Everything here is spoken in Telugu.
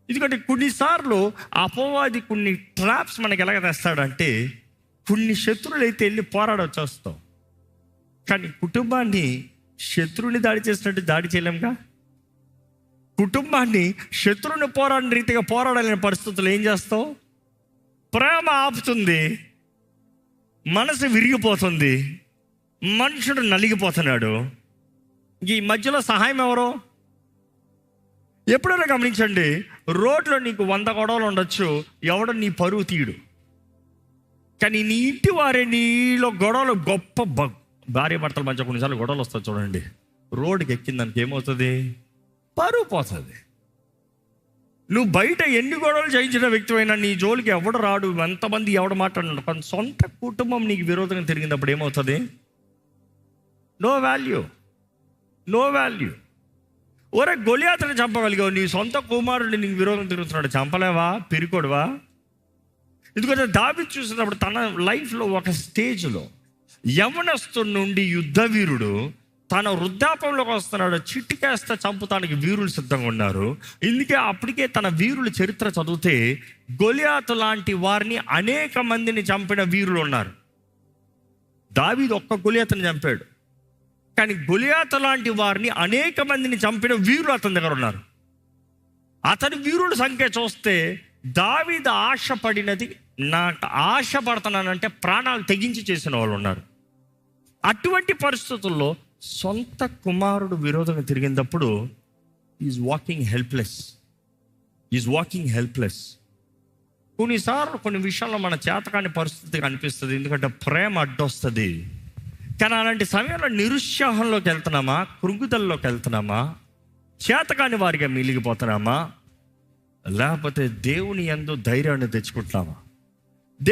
ఎందుకంటే కొన్నిసార్లు అపవాది కొన్ని ట్రాప్స్ మనకి ఎలాగ తెస్తాడంటే, కొన్ని శత్రువులు అయితే వెళ్ళి పోరాడొచ్చేస్తాం, కానీ కుటుంబాన్ని శత్రువుని దాడి చేసినట్టు దాడి చేయలేంగా. కుటుంబాన్ని శత్రువుని పోరాడిన రీతిగా పోరాడలేని పరిస్థితులు ఏం చేస్తావు? ప్రేమ ఆపుతుంది, మనసు విరిగిపోతుంది, మనుషుడు నలిగిపోతున్నాడు. ఈ మధ్యలో సహాయం ఎవరో? ఎప్పుడైనా గమనించండి, రోడ్లో నీకు 100 గొడవలు ఉండొచ్చు, ఎవడో నీ పరువు తీయడు. కానీ నీ ఇంటి వారే నీలో గొడవలు గొప్ప భార్య భర్తల మధ్య కొన్నిసార్లు గొడవలు వస్తాయి చూడండి, రోడ్డుకి ఎక్కిందానికి ఏమవుతుంది? పరువు పోతుంది. నువ్వు బయట ఎన్ని గొడవలు జయించిన వ్యక్తివైనా నీ జోలికి ఎవడు రాడు, ఎంతమంది ఎవడు మాట్లాడు, కానీ సొంత కుటుంబం నీకు విరోధంగా తిరిగినప్పుడు ఏమవుతుంది? No value, no value. ఒరే గొలియాతను చంపగలిగావు, నీ సొంత కుమారుడిని నీకు విరోధం తిరుగుతున్నాడు, చంపలేవా? పిరికోడువా? ఎందుకంటే దావీదు చూసినప్పుడు తన లైఫ్లో ఒక స్టేజ్లో యవనస్తుడి నుండి యుద్ధ వీరుడు తన వృద్ధాపంలోకి వస్తున్నాడు, చిట్టికేస్తే చంపుతానికి వీరులు సిద్ధంగా ఉన్నారు. ఇందుకే అప్పటికే తన వీరుల చరిత్ర చదివితే గొలియాతు లాంటి వారిని అనేక మందిని చంపిన వీరులు ఉన్నారు. దావీదు ఒక్క గొలియాతుని చంపాడు, కానీ గొలియాతు లాంటి వారిని అనేక మందిని చంపిన వీరులు అతని దగ్గర ఉన్నారు. అతని వీరుల సంఖ్య చూస్తే దావీదు ఆశపడినది, నాకు ఆశపడుతున్నానంటే ప్రాణాలు తెగించి చేసిన వాళ్ళు ఉన్నారు. అటువంటి పరిస్థితుల్లో సొంత కుమారుడు విరోధంగా తిరిగినప్పుడు ఈజ్ వాకింగ్ హెల్ప్లెస్. కొన్నిసార్లు కొన్ని విషయాల్లో మన చేతకాని పరిస్థితి కనిపిస్తుంది, ఎందుకంటే ప్రేమ అడ్డొస్తుంది. కానీ అలాంటి సమయంలో నిరుత్సాహంలోకి వెళ్తున్నామా, కృంగుదలలోకి వెళ్తున్నామా, చేతకాని వారిగా మిగిలిపోతున్నామా, లేకపోతే దేవుని యందు ధైర్యాన్ని తెచ్చుకుంటున్నామా?